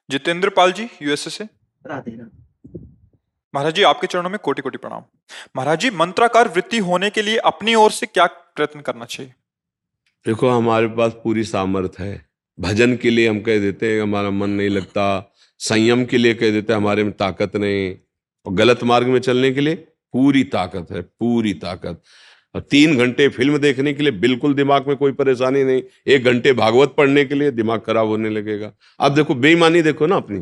Jitendra Pal ji, USA से। राधे राधे। महाराज जी, आपके चरणों में कोटि कोटि प्रणाम। महाराज जी, मंत्राकार वृत्ति होने के लिए अपनी ओर से क्या प्रयत्न करना चाहिए? देखो, हमारे पास पूरी सामर्थ है। भजन के लिए हम कह देते हैं हमारा मन नहीं लगता, संयम के लिए कह देते हैं हमारे में ताकत नहीं, और गलत मार्ग में चलने के लिए पूरी ताकत है, पूरी ताकत। और 3 घंटे फिल्म देखने के लिए बिल्कुल दिमाग में कोई परेशानी नहीं। 1 घंटे भागवत पढ़ने के लिए दिमाग खराब होने लगेगा। अब देखो बेईमानी, देखो ना अपनी,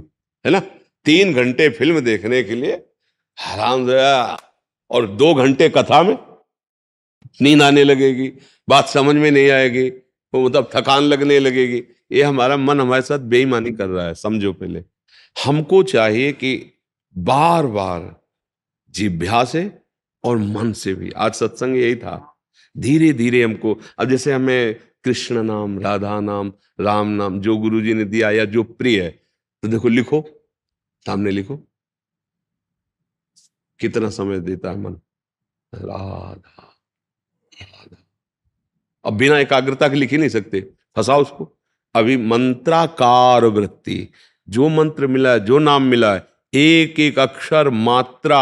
है ना। 3 घंटे फिल्म देखने के लिए हराम, और 2 घंटे कथा में नींद आने लगेगी, बात समझ में नहीं आएगी, वो मतलब थकान लगने लगेगी। ये हमारा मन हमारे साथ बेईमानी कर रहा है, समझो। पहले हमको चाहिए कि बार बार जिह्वा से और मन से भी, आज सत्संग यही था, धीरे धीरे हमको। अब जैसे हमें कृष्ण नाम, राधा नाम, राम नाम जो गुरु जी ने दिया या जो प्रिय है, तो देखो लिखो, सामने लिखो, कितना समय देता है मन। राधा, अब बिना एकाग्रता के लिख ही नहीं सकते, फंसाओ उसको। अभी मंत्राकार वृत्ति, जो मंत्र मिला है, जो नाम मिला है, एक एक अक्षर मात्रा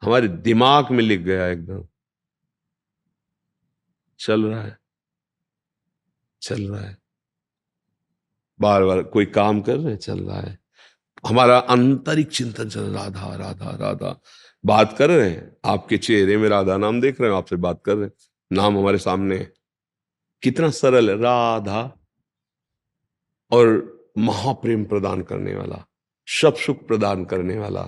हमारे दिमाग में लिख गया, एकदम चल रहा है, चल रहा है। बार बार कोई काम कर रहे हैं, चल रहा है। हमारा आंतरिक चिंतन चल रहा, राधा राधा राधा। बात कर रहे हैं, आपके चेहरे में राधा नाम देख रहे हैं, आपसे बात कर रहे हैं, नाम हमारे सामने है। कितना सरल है, राधा। और महाप्रेम प्रदान करने वाला, सब सुख प्रदान करने वाला,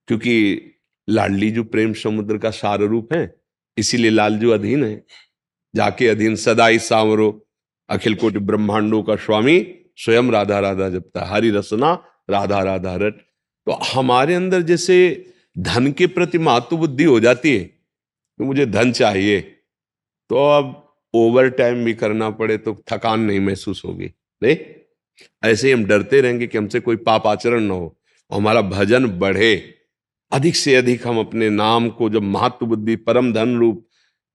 क्योंकि लाडली जो प्रेम समुद्र का सार रूप है, इसीलिए लालजू अधीन है। जाके अधीन सदाई सांवरो, अखिल कोटि ब्रह्मांडों का स्वामी, स्वयं राधा राधा जपता, हरि रसना राधा राधा रट। तो हमारे अंदर जैसे धन के प्रति मातु बुद्धि हो जाती है कि मुझे धन चाहिए, तो अब ओवर टाइम भी करना पड़े तो थकान नहीं महसूस होगी, नहीं। ऐसे ही हम डरते रहेंगे कि हमसे कोई पाप आचरण ना हो, और हमारा भजन बढ़े। अधिक से अधिक हम अपने नाम को जब महत्व बुद्धि, परम धन रूप,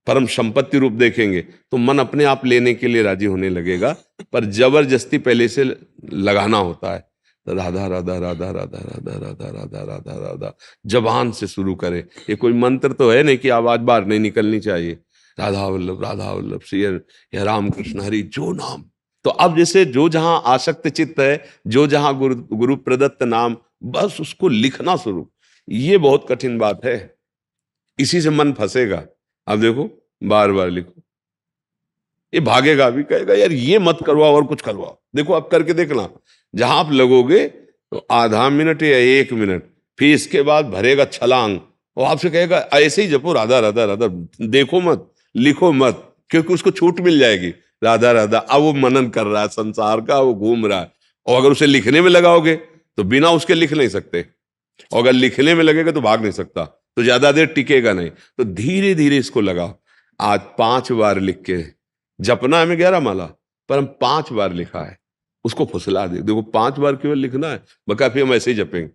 परम संपत्ति रूप देखेंगे, तो मन अपने आप लेने के लिए राजी होने लगेगा। पर जबरदस्ती पहले से लगाना होता है। तो राधा राधा राधा राधा राधा राधा राधा राधा राधा जबान से शुरू करें। ये कोई मंत्र तो है नहीं कि आवाज बाहर नहीं निकलनी चाहिए। राधा वल्लभ श्री या राम कृष्ण हरि, जो नाम। तो अब जैसे जो जहां आसक्त चित्त है, जो जहां गुरु गुरु प्रदत्त नाम, बस उसको लिखना शुरू। ये बहुत कठिन बात है, इसी से मन फंसेगा। अब देखो, बार बार लिखो, ये भागेगा भी, कहेगा यार ये मत करवाओ और कुछ करवाओ। देखो अब करके देखना, जहां आप लगोगे तो आधा मिनट या 1 मिनट, फिर इसके बाद भरेगा छलांग, और आपसे कहेगा ऐसे ही जपो राधा राधा राधा, देखो मत, लिखो मत, क्योंकि उसको छूट मिल जाएगी। राधा राधा, अब वो मनन कर रहा है संसार का, वो घूम रहा है। और अगर उसे लिखने में लगाओगे तो बिना उसके लिख नहीं सकते, और अगर लिखने में लगेगा तो भाग नहीं सकता, तो ज्यादा देर टिकेगा नहीं। तो धीरे धीरे इसको लगाओ। आज 5 बार लिख के जपना हमें 11 माला, पर हम 5 बार लिखा है, उसको फुसला दे। देखो 5 बार केवल लिखना है, बका फिर हम ऐसे ही जपेंगे।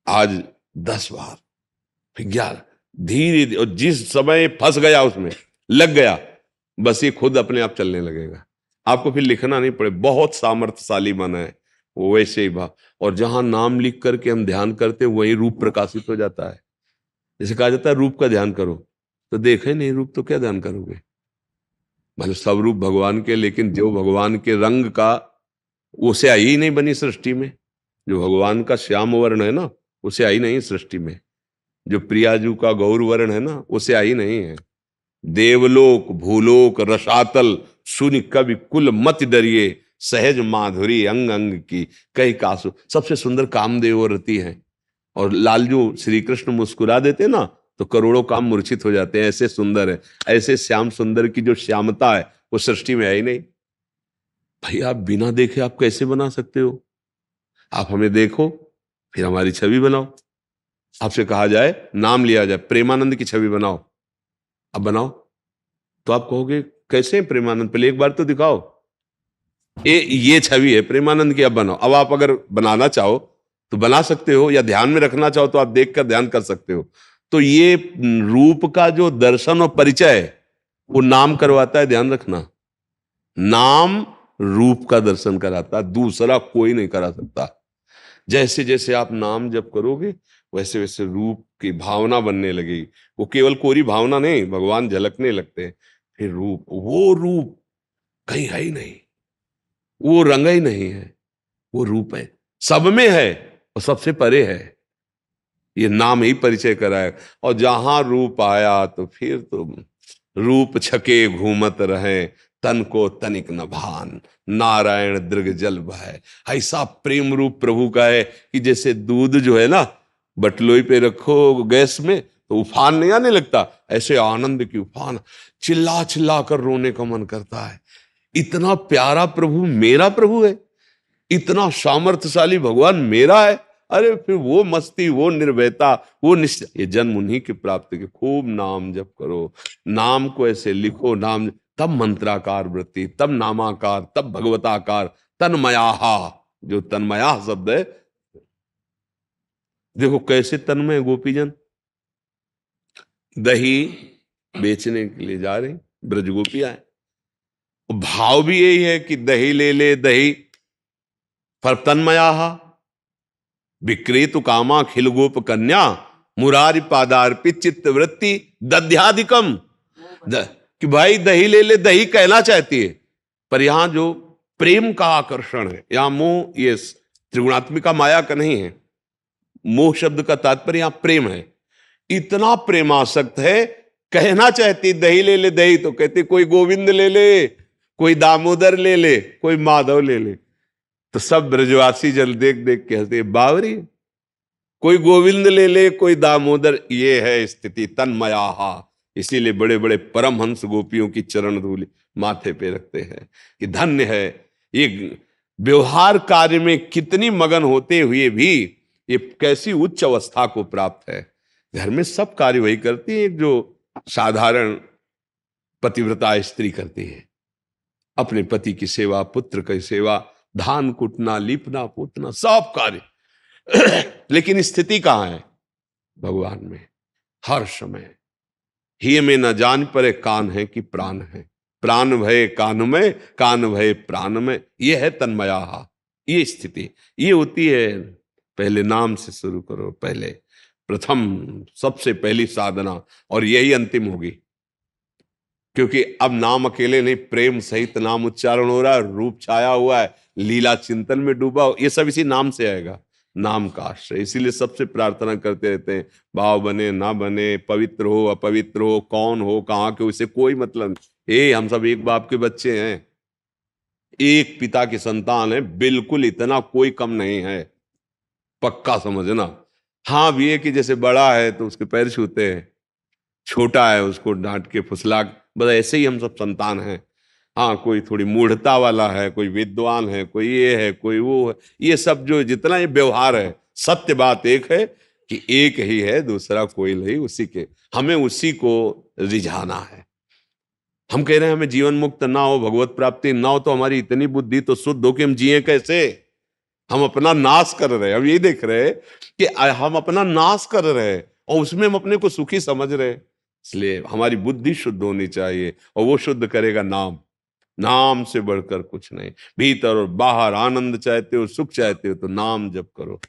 आज 10 बार, फिर 11, धीरे धीरे। और जिस समय फंस गया उसमें लग गया, बस ये खुद अपने आप चलने लगेगा। आपको फिर लिखना नहीं पड़े। बहुत सामर्थ्यशाली मन है वो, वैसे ही भाव। और जहां नाम लिख करके हम ध्यान करते हैं, वही रूप प्रकाशित हो जाता है। जैसे कहा जाता है रूप का ध्यान करो, तो देखे नहीं रूप तो क्या ध्यान करोगे। मतलब सब रूप भगवान के, लेकिन जो भगवान के रंग का, उसे आई ही नहीं बनी सृष्टि में। जो भगवान का श्याम वर्ण है ना, उसे आई नहीं सृष्टि में। जो प्रियाजू का गौर वर्ण है ना, उसे आई नहीं है। देवलोक भूलोक रसातल, सुनि कवि कुल मत डरिए, सहज माधुरी अंग अंग की, कई कासु। सबसे सुंदर कामदेव रति है। और लालजू श्री कृष्ण मुस्कुरा देते ना, तो करोड़ों काम मूर्छित हो जाते हैं, ऐसे सुंदर है। ऐसे श्याम सुंदर की जो श्यामता है, वो सृष्टि में है ही नहीं। भाई आप बिना देखे आप कैसे बना सकते हो? आप हमें देखो, फिर हमारी छवि बनाओ। आपसे कहा जाए, नाम लिया जाए, प्रेमानंद की छवि बनाओ, अब बनाओ। तो आप कहोगे कैसे प्रेमानंद? पहले एक बार तो दिखाओ। ये छवि है प्रेमानंद की, अब बनाओ। अब आप अगर बनाना चाहो तो बना सकते हो, या ध्यान में रखना चाहो तो आप देख कर ध्यान कर सकते हो। तो ये रूप का जो दर्शन और परिचय है, वो नाम करवाता है, ध्यान रखना। नाम रूप का दर्शन कराता, दूसरा कोई नहीं करा सकता। जैसे जैसे आप नाम जप करोगे वैसे वैसे रूप की भावना बनने लगेगी। वो केवल कोरी भावना नहीं, भगवान झलकने लगते हैं। फिर वो रूप कहीं है ही नहीं, वो रंग ही नहीं है, वो रूप है, सब में है और सबसे परे है। ये नाम ही परिचय कराए। और जहां रूप आया तो फिर तो रूप छके घूमत रहे, तन को तनिक न भान, नारायण दृग जल बहै। ऐसा प्रेम रूप प्रभु का है कि जैसे दूध जो है ना, बटलोई पे रखो गैस में तो उफान नहीं आने लगता, ऐसे आनंद की उफान, चिल्ला चिल्ला कर रोने का मन करता है। इतना प्यारा प्रभु मेरा प्रभु है, इतना सामर्थ्यशाली भगवान मेरा है। अरे फिर वो मस्ती, वो निर्भयता, वो निश्चय, ये जन्म उन्हीं की प्राप्ति के। खूब नाम जप करो, नाम को ऐसे लिखो, नाम तब मंत्राकार वृत्ति, तब नामाकार, तब भगवताकार, तन्मयाहा। जो तन्मया शब्द है, देखो कैसे तन्मय गोपीजन दही बेचने के लिए जा रहे, ब्रज गोपियां है, भाव भी यही है कि दही ले ले दही, पर तन्मयाहा विक्रेतु कामा खिल गोप कन्या, मुरारी पादार्पित चित्त वृत्ति दध्याधिकम। कि भाई दही ले ले दही कहना चाहती है, पर यहां जो प्रेम का आकर्षण है, यहां मोह, ये त्रिगुणात्मिका माया का नहीं है। मोह शब्द का तात्पर्य यहां प्रेम है। इतना प्रेमासक्त है, कहना चाहती दही ले ले दही, तो कहती कोई गोविंद ले ले, कोई दामोदर ले ले, कोई माधव ले ले। तो सब ब्रजवासी जल देख देख के हंसते, बावरी, कोई गोविंद ले ले, कोई दामोदर। ये है स्थिति तन्मयाहा। इसीलिए बड़े बड़े परमहंस गोपियों की चरण धूलि माथे पे रखते हैं कि धन्य है ये। व्यवहार कार्य में कितनी मगन होते हुए भी ये कैसी उच्च अवस्था को प्राप्त है। घर में सब कार्य वही करती है जो साधारण पतिव्रता स्त्री करती है। अपने पति की सेवा, पुत्र की सेवा, धान कुटना, लीपना पोतना, सब कार्य। लेकिन स्थिति कहां है? भगवान में। हर समय ही में न जान परे कान है कि प्राण है, प्राण भय कान में, कान भय प्राण में। यह है तन्मया। ये स्थिति ये होती है। पहले नाम से शुरू करो, पहले प्रथम सबसे पहली साधना, और यही अंतिम होगी। क्योंकि अब नाम अकेले नहीं, प्रेम सहित नाम उच्चारण हो रहा है, रूप छाया हुआ है, लीला चिंतन में डूबा, ये सब इसी नाम से आएगा, नाम का आश्रय। इसीलिए सबसे प्रार्थना करते रहते हैं, भाव बने ना बने, पवित्र हो अपवित्र हो, कौन हो कहाँ के, उससे कोई मतलब नहीं। हम सब एक बाप के बच्चे हैं, एक पिता की संतान है, बिल्कुल इतना कोई कम नहीं है, पक्का समझना। हाँ भी है कि जैसे बड़ा है तो उसके पैर छूते हैं, छोटा है उसको डांट के फुसला, बस ऐसे ही हम सब संतान हैं। हाँ, कोई थोड़ी मूढ़ता वाला है, कोई विद्वान है, कोई ये है, कोई वो है, ये सब जो जितना ये व्यवहार है, सत्य बात एक है कि एक ही है, दूसरा कोई नहीं, उसी के हमें उसी को रिझाना है। हम कह रहे हैं हमें जीवन मुक्त ना हो, भगवत प्राप्ति ना हो, तो हमारी इतनी बुद्धि तो शुद्ध हो कि हम जिए कैसे? हम अपना नाश कर रहे हैं। हम ये देख रहे हैं कि हम अपना नाश कर रहे हैं और उसमें हम अपने को सुखी समझ रहे हैं। इसलिए हमारी बुद्धि शुद्ध होनी चाहिए, और वो शुद्ध करेगा नाम। नाम से बढ़कर कुछ नहीं। भीतर और बाहर आनंद चाहते हो, सुख चाहते हो, तो नाम जप करो।